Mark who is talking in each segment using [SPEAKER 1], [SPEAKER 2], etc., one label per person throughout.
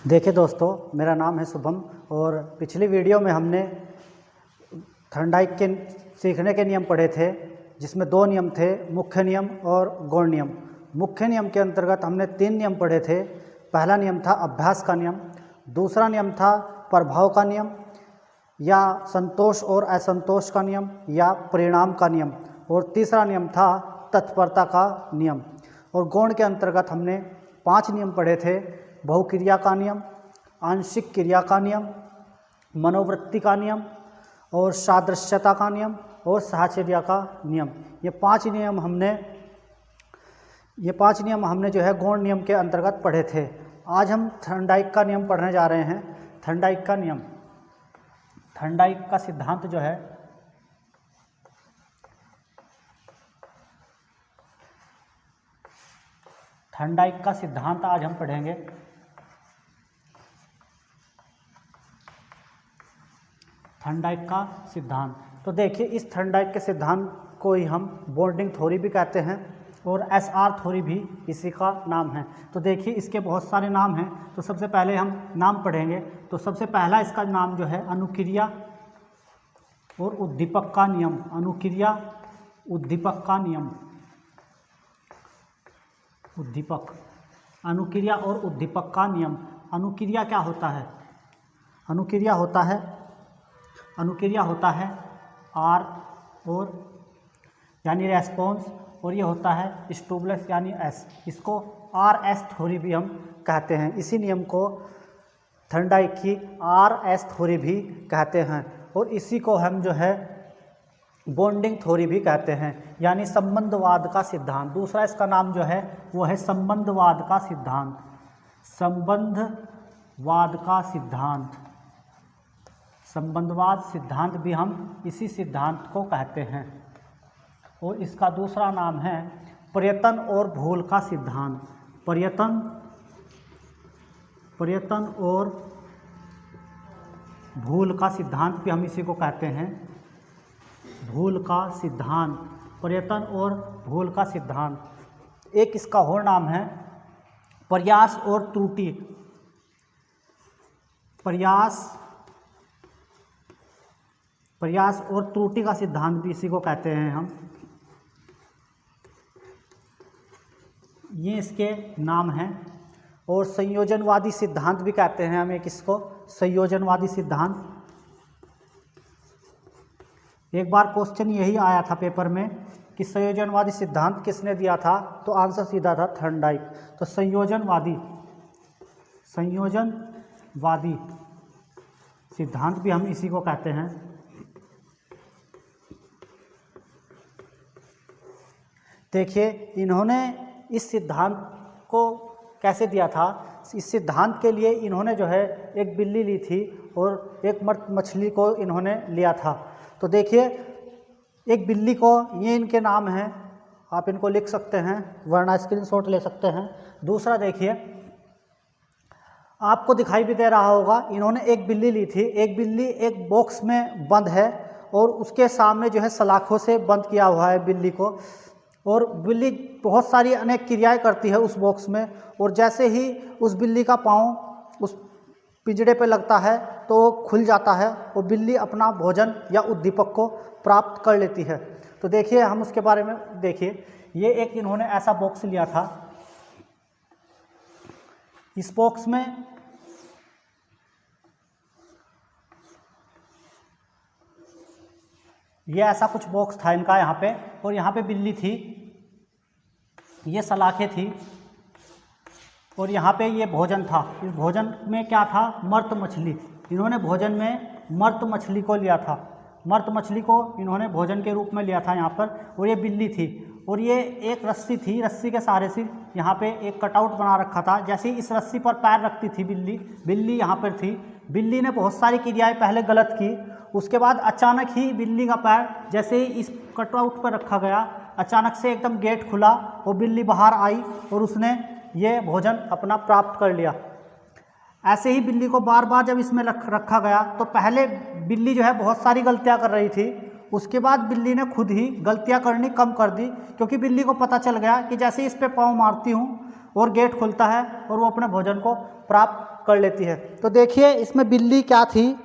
[SPEAKER 1] देखिए दोस्तों, मेरा नाम है शुभम और पिछली वीडियो में हमने थर्नडाइक के सीखने के नियम पढ़े थे, जिसमें 2 नियम थे, मुख्य नियम और गौण नियम। मुख्य नियम के अंतर्गत हमने 3 नियम पढ़े थे। पहला नियम था अभ्यास का नियम, दूसरा नियम था प्रभाव का नियम या संतोष और असंतोष का नियम या परिणाम का नियम, और तीसरा नियम था तत्परता का नियम। और गौण के अंतर्गत हमने 5 नियम पढ़े थे, बहुक्रिया का नियम, आंशिक क्रिया का नियम, मनोवृत्ति का नियम और सादृश्यता का नियम और साहचर्य का नियम। ये 5 नियम हमने जो है गौण नियम के अंतर्गत पढ़े थे। आज हम थर्नडाइक का नियम पढ़ने जा रहे हैं। थर्नडाइक का नियम, थर्नडाइक का सिद्धांत जो है थर्नडाइक का सिद्धांत आज हम पढ़ेंगे। थर्नडाइक का सिद्धांत, तो देखिए इस थर्नडाइक के सिद्धांत को ही हम बॉन्डिंग थ्योरी भी कहते हैं और एसआर थ्योरी भी इसी का नाम है। तो देखिए इसके बहुत सारे नाम हैं, तो सबसे पहले हम नाम पढ़ेंगे। तो सबसे पहला इसका नाम जो है अनुक्रिया और उद्दीपक का नियम। अनुक्रिया उद्दीपक का नियम, उद्दीपक, अनुक्रिया और उद्दीपक का नियम। अनुक्रिया क्या होता है? अनुक्रिया होता है आर और यानी रेस्पॉन्स, और ये होता है स्टिमुलस यानी एस। इसको आर एस थ्योरी भी हम कहते हैं। इसी नियम को थर्नडाइक की आर एस थ्योरी भी कहते हैं और इसी को हम जो है बॉन्डिंग थ्योरी भी कहते हैं, यानी संबंधवाद का सिद्धांत। दूसरा इसका नाम जो है वो है संबंधवाद का सिद्धांत। संबंधवाद का सिद्धांत, संबंधवाद सिद्धांत भी हम इसी सिद्धांत को कहते हैं। और इसका दूसरा नाम है प्रयत्न और भूल का सिद्धांत। प्रयत्न और भूल का सिद्धांत भी हम इसी को कहते हैं। भूल का सिद्धांत, प्रयत्न और भूल का सिद्धांत। एक इसका और नाम है प्रयास और त्रुटि। प्रयास और त्रुटि का सिद्धांत भी इसी को कहते हैं हम। ये इसके नाम हैं। और संयोजनवादी सिद्धांत भी कहते हैं हम एक इसको, संयोजनवादी सिद्धांत। एक बार क्वेश्चन यही आया था पेपर में कि संयोजनवादी सिद्धांत किसने दिया था, तो आंसर सीधा था थर्नडाइक। तो संयोजनवादी सिद्धांत भी हम इसी को कहते हैं। देखिए इन्होंने इस सिद्धांत को कैसे दिया था। इस सिद्धांत के लिए इन्होंने जो है एक बिल्ली ली थी और एक मर्द मछली को इन्होंने लिया था। तो देखिए एक बिल्ली को, ये इनके नाम हैं, आप इनको लिख सकते हैं वरना स्क्रीनशॉट ले सकते हैं। दूसरा देखिए, आपको दिखाई भी दे रहा होगा, इन्होंने एक बिल्ली ली थी। एक बिल्ली एक बॉक्स में बंद है और उसके सामने जो है सलाखों से बंद किया हुआ है बिल्ली को, और बिल्ली बहुत सारी अनेक क्रियाएं करती है उस बॉक्स में। और जैसे ही उस बिल्ली का पाँव उस पिंजड़े पे लगता है तो वो खुल जाता है और बिल्ली अपना भोजन या उद्दीपक को प्राप्त कर लेती है। तो देखिए हम उसके बारे में देखिए, ये एक इन्होंने ऐसा बॉक्स लिया था। इस बॉक्स में ये ऐसा कुछ बॉक्स था इनका यहाँ पे, और यहाँ पे बिल्ली थी, ये सलाखें थी और यहाँ पे ये भोजन था। इस भोजन में क्या था? मर्त मछली। इन्होंने भोजन में मर्त मछली को लिया था। मर्त मछली को इन्होंने भोजन के रूप में लिया था यहाँ पर, और ये बिल्ली थी। और ये एक रस्सी थी, रस्सी के सहारे से यहाँ पे एक कटआउट बना रखा था। जैसे ही इस रस्सी पर पैर रखती थी बिल्ली यहाँ पर थी। बिल्ली ने बहुत सारी क्रियाएं पहले गलत की, उसके बाद अचानक ही बिल्ली का पैर जैसे ही इस कटआउट पर रखा गया, अचानक से एकदम गेट खुला और बिल्ली बाहर आई और उसने ये भोजन अपना प्राप्त कर लिया। ऐसे ही बिल्ली को बार बार जब इसमें रखा गया तो पहले बिल्ली जो है बहुत सारी गलतियां कर रही थी, उसके बाद बिल्ली ने खुद ही गलतियां करनी कम कर दी, क्योंकि बिल्ली को पता चल गया कि जैसे इस पे पाँव मारती हूँ और गेट खुलता है और वो अपने भोजन को प्राप्त कर लेती है। तो देखिए इसमें बिल्ली क्या थी,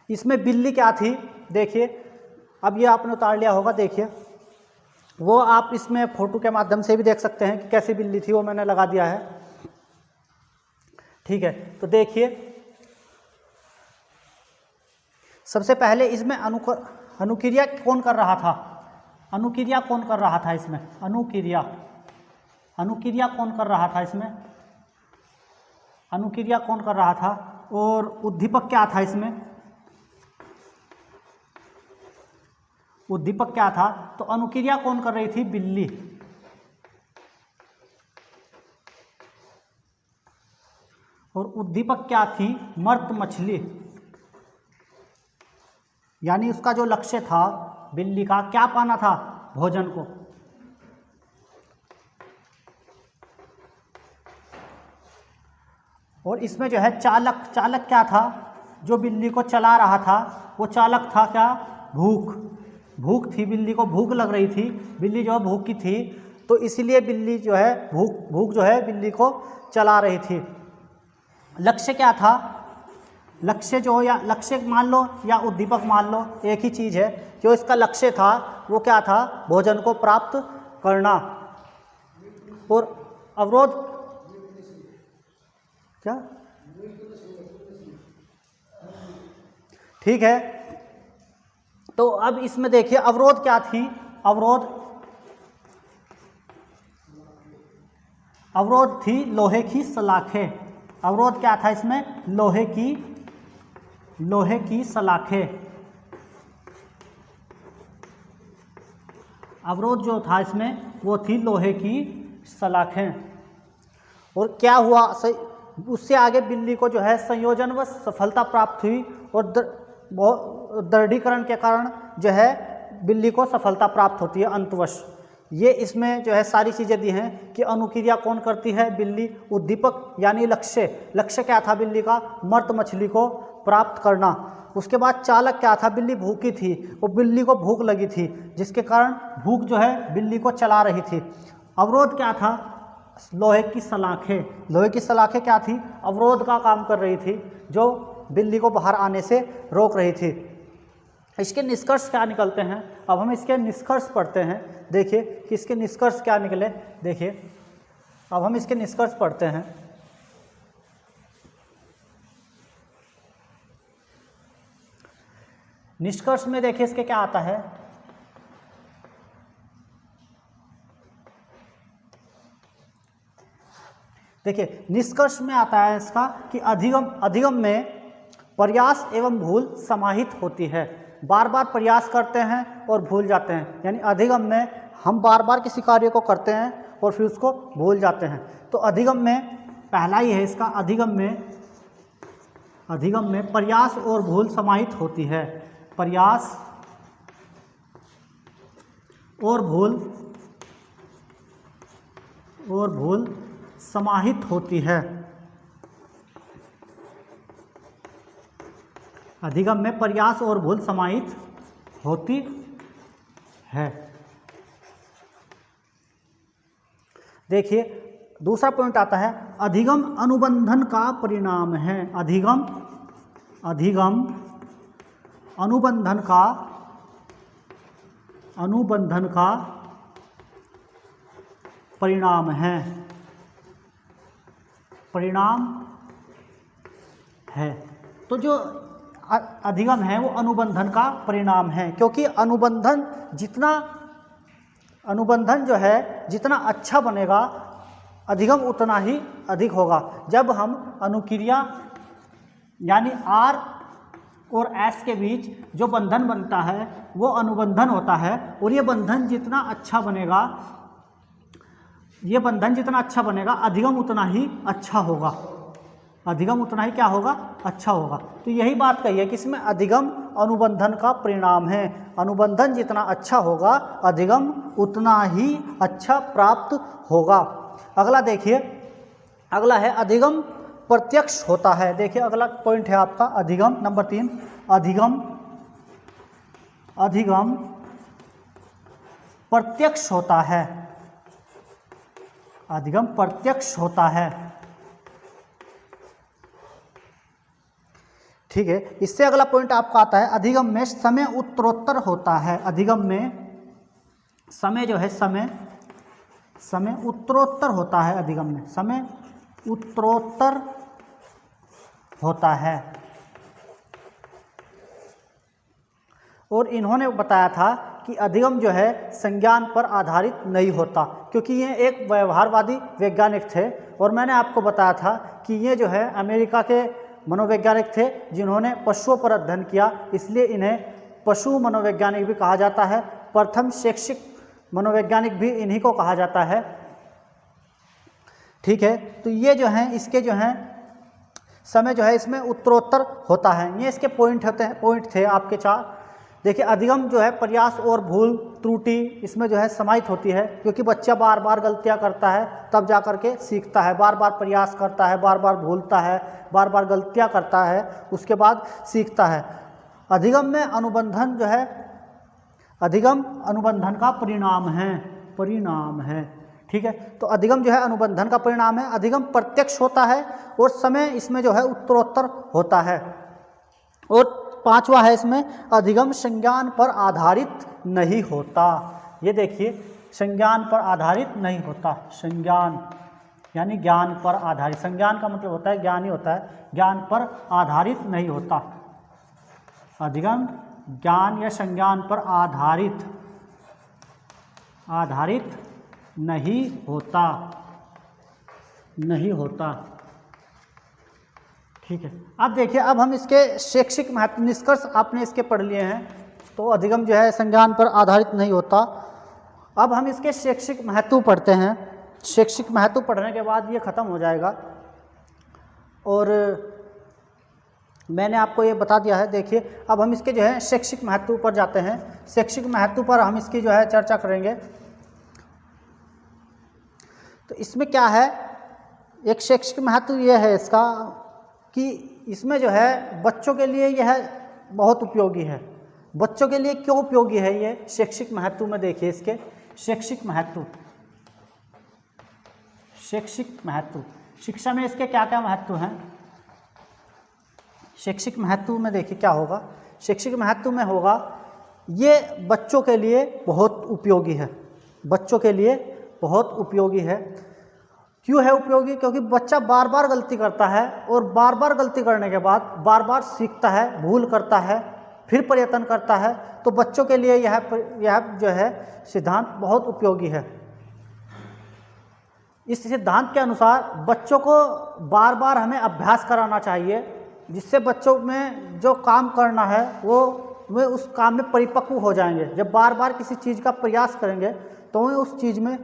[SPEAKER 1] इसमें बिल्ली क्या थी, देखिए अब ये आपने उतार लिया होगा, देखिए वो आप इसमें फोटो के माध्यम से भी देख सकते हैं कि कैसी बिल्ली थी, वो मैंने लगा दिया है। ठीक है, तो देखिए सबसे पहले इसमें अनुक्रिया कौन कर रहा था, अनुक्रिया कौन कर रहा था इसमें, अनुक्रिया कौन कर रहा था इसमें, अनुक्रिया कौन कर रहा था, और उद्दीपक क्या था इसमें, उद्दीपक क्या था, तो अनुक्रिया कौन कर रही थी, बिल्ली, और उद्दीपक क्या थी, मर्त मछली। यानी उसका जो लक्ष्य था बिल्ली का, क्या पाना था, भोजन को। और इसमें जो है चालक, चालक क्या था, जो बिल्ली को चला रहा था, वो चालक था क्या, भूख, भूख थी, बिल्ली को भूख लग रही थी, बिल्ली जो है भूखी थी, तो इसीलिए बिल्ली जो है भूख जो है बिल्ली को चला रही थी। लक्ष्य क्या था, लक्ष्य जो, या लक्ष्य मान लो या उद्दीपक मान लो, एक ही चीज़ है। जो इसका लक्ष्य था वो क्या था, भोजन को प्राप्त करना। और अवरोध क्या, ठीक है, तो अब इसमें देखिए अवरोध क्या थी, अवरोध, अवरोध थी लोहे की सलाखें। अवरोध क्या था इसमें, लोहे की सलाखें। अवरोध जो था इसमें वो थी लोहे की सलाखें। और क्या हुआ, उससे आगे बिल्ली को जो है संयोजन व सफलता प्राप्त हुई, और दृढ़ीकरण के कारण जो है बिल्ली को सफलता प्राप्त होती है अंतवश। ये इसमें जो है सारी चीज़ें दी हैं कि अनुक्रिया कौन करती है, बिल्ली। उद्दीपक यानी लक्ष्य, लक्ष्य क्या था बिल्ली का, मर्त मछली को प्राप्त करना। उसके बाद चालक क्या था, बिल्ली भूखी थी, वो बिल्ली को भूख लगी थी, जिसके कारण भूख जो है बिल्ली को चला रही थी। अवरोध क्या था, लोहे की सलाखें। लोहे की सलाखें क्या थी, अवरोध का काम कर रही थी, जो बिल्ली को बाहर आने से रोक रही थी। इसके निष्कर्ष क्या निकलते हैं, अब हम इसके निष्कर्ष पढ़ते हैं। देखिए कि इसके निष्कर्ष क्या निकले, देखिए अब हम इसके निष्कर्ष पढ़ते हैं। निष्कर्ष में देखिए इसके क्या आता है, देखिए निष्कर्ष में आता है इसका कि अधिगम में प्रयास एवं भूल समाहित होती है। बार बार प्रयास करते हैं और भूल जाते हैं, यानी अधिगम में हम बार बार किसी कार्य को करते हैं और फिर उसको भूल जाते हैं। तो अधिगम में पहला ही है इसका, अधिगम में प्रयास और भूल समाहित होती है। प्रयास और भूल समाहित होती है। अधिगम में प्रयास और भूल समाहित होती है। देखिए दूसरा पॉइंट आता है, अधिगम अनुबंधन का परिणाम है। अधिगम अनुबंधन का परिणाम है, तो जो अधिगम है वो अनुबंधन का परिणाम है, क्योंकि अनुबंधन जो है जितना अच्छा बनेगा, अधिगम उतना ही अधिक होगा। जब हम अनुक्रिया यानी R और S के बीच जो बंधन बनता है वो अनुबंधन होता है, और ये बंधन जितना अच्छा बनेगा, अधिगम उतना ही अच्छा होगा। अधिगम उतना ही क्या होगा, अच्छा होगा। तो यही बात कही है कि इसमें अधिगम अनुबंधन का परिणाम है। अनुबंधन जितना अच्छा होगा, अधिगम उतना ही अच्छा प्राप्त होगा। अगला देखिए, अगला है अधिगम प्रत्यक्ष होता है। देखिए अगला पॉइंट है आपका अधिगम, नंबर 3, अधिगम प्रत्यक्ष होता है। अधिगम प्रत्यक्ष होता है। ठीक है, इससे अगला पॉइंट आपका आता है अधिगम में समय उत्तरोत्तर होता है। अधिगम में समय जो है समय उत्तरोत्तर होता है। अधिगम में समय उत्तरोत्तर होता है। और इन्होंने बताया था कि अधिगम जो है संज्ञान पर आधारित नहीं होता, क्योंकि ये एक व्यवहारवादी वैज्ञानिक थे। और मैंने आपको बताया था कि ये जो है अमेरिका के मनोवैज्ञानिक थे जिन्होंने पशुओं पर अध्ययन किया, इसलिए इन्हें पशु मनोवैज्ञानिक भी कहा जाता है। प्रथम शैक्षिक मनोवैज्ञानिक भी इन्हीं को कहा जाता है। ठीक है, तो ये जो हैं इसके जो हैं समय जो है इसमें उत्तरोत्तर होता है। ये इसके पॉइंट थे आपके 4। देखिए, अधिगम जो है प्रयास और भूल त्रुटि इसमें जो है समाहित होती है, क्योंकि बच्चा बार बार गलतियां करता है तब जा कर के सीखता है। बार बार प्रयास करता है, बार बार भूलता है, बार बार गलतियां करता है, उसके बाद सीखता है। अधिगम में अनुबंधन जो है, अधिगम अनुबंधन का परिणाम है। ठीक है, तो अधिगम जो है अनुबंधन का परिणाम है। अधिगम प्रत्यक्ष होता है और समय इसमें जो है उत्तरोत्तर होता है। और 5वां है इसमें अधिगम संज्ञान पर आधारित नहीं होता। ये देखिए, संज्ञान पर आधारित नहीं होता। संज्ञान यानी ज्ञान पर आधारित, संज्ञान का मतलब होता है ज्ञान ही होता है, ज्ञान पर आधारित नहीं होता। अधिगम ज्ञान या संज्ञान पर आधारित नहीं होता। ठीक है, अब देखिए, अब हम इसके शैक्षिक महत्व निष्कर्ष आपने इसके पढ़ लिए हैं। तो अधिगम जो है संज्ञान पर आधारित नहीं होता। अब हम इसके शैक्षिक महत्व पढ़ते हैं। शैक्षिक महत्व पढ़ने के बाद ये ख़त्म हो जाएगा। और मैंने आपको ये बता दिया है। देखिए, अब हम इसके जो है शैक्षिक महत्व पर जाते हैं। शैक्षिक महत्व पर हम इसकी जो है चर्चा करेंगे। तो इसमें क्या है, एक शैक्षिक महत्व ये है इसका कि इसमें जो है बच्चों के लिए यह बहुत उपयोगी है। बच्चों के लिए क्यों उपयोगी है ये शैक्षिक महत्व में देखिए इसके शैक्षिक महत्व। शिक्षा में इसके क्या क्या महत्व हैं। शैक्षिक महत्व में देखिए क्या होगा। शैक्षिक महत्व में होगा ये बच्चों के लिए बहुत उपयोगी है। बच्चों के लिए बहुत उपयोगी है। क्यों है उपयोगी? क्योंकि बच्चा बार बार गलती करता है और बार बार गलती करने के बाद बार बार सीखता है, भूल करता है, फिर प्रयत्न करता है। तो बच्चों के लिए यह जो है सिद्धांत बहुत उपयोगी है। इस सिद्धांत के अनुसार बच्चों को बार बार हमें अभ्यास कराना चाहिए, जिससे बच्चों में जो काम करना है वे उस काम में परिपक्व हो जाएंगे। जब बार बार किसी चीज़ का प्रयास करेंगे तो वे उस चीज़ में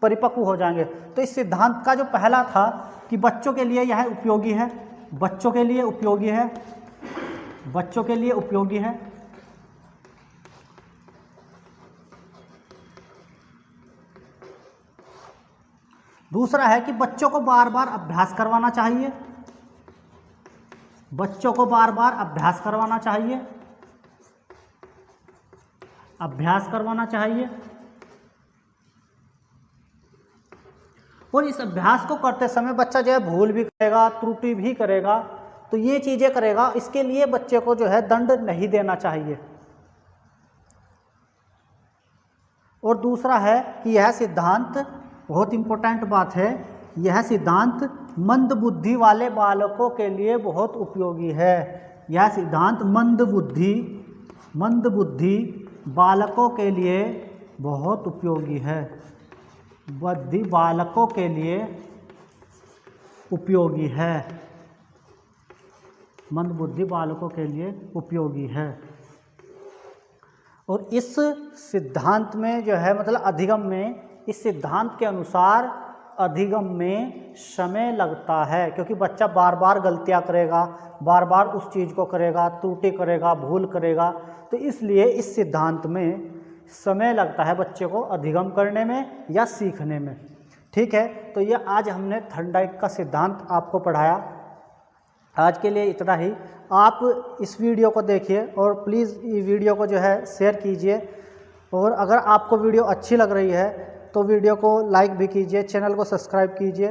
[SPEAKER 1] परिपक्व हो जाएंगे। तो इस सिद्धांत का जो पहला था कि बच्चों के लिए यह उपयोगी है, बच्चों के लिए उपयोगी है, बच्चों के लिए उपयोगी है। दूसरा है कि बच्चों को बार बार अभ्यास करवाना चाहिए। बच्चों को बार बार अभ्यास करवाना चाहिए, अभ्यास करवाना चाहिए। और इस अभ्यास को करते समय बच्चा जो है भूल भी करेगा, त्रुटि भी करेगा, तो ये चीज़ें करेगा। इसके लिए बच्चे को जो है दंड नहीं देना चाहिए। और दूसरा है कि यह सिद्धांत, बहुत इम्पोर्टेंट बात है, यह सिद्धांत मंद बुद्धि वाले बालकों के लिए बहुत उपयोगी है। यह सिद्धांत मंद बुद्धि बालकों के लिए बहुत उपयोगी है। बुद्धि बालकों के लिए उपयोगी है, मंद बुद्धि बालकों के लिए उपयोगी है। और इस सिद्धांत में जो है मतलब अधिगम में, इस सिद्धांत के अनुसार अधिगम में समय लगता है, क्योंकि बच्चा बार बार गलतियां करेगा, बार बार उस चीज़ को करेगा, त्रुटि करेगा, भूल करेगा। तो इसलिए इस सिद्धांत में समय लगता है बच्चे को अधिगम करने में या सीखने में। ठीक है, तो ये आज हमने थर्नडाइक का सिद्धांत आपको पढ़ाया। आज के लिए इतना ही। आप इस वीडियो को देखिए और प्लीज़ ये वीडियो को जो है शेयर कीजिए। और अगर आपको वीडियो अच्छी लग रही है तो वीडियो को लाइक भी कीजिए, चैनल को सब्सक्राइब कीजिए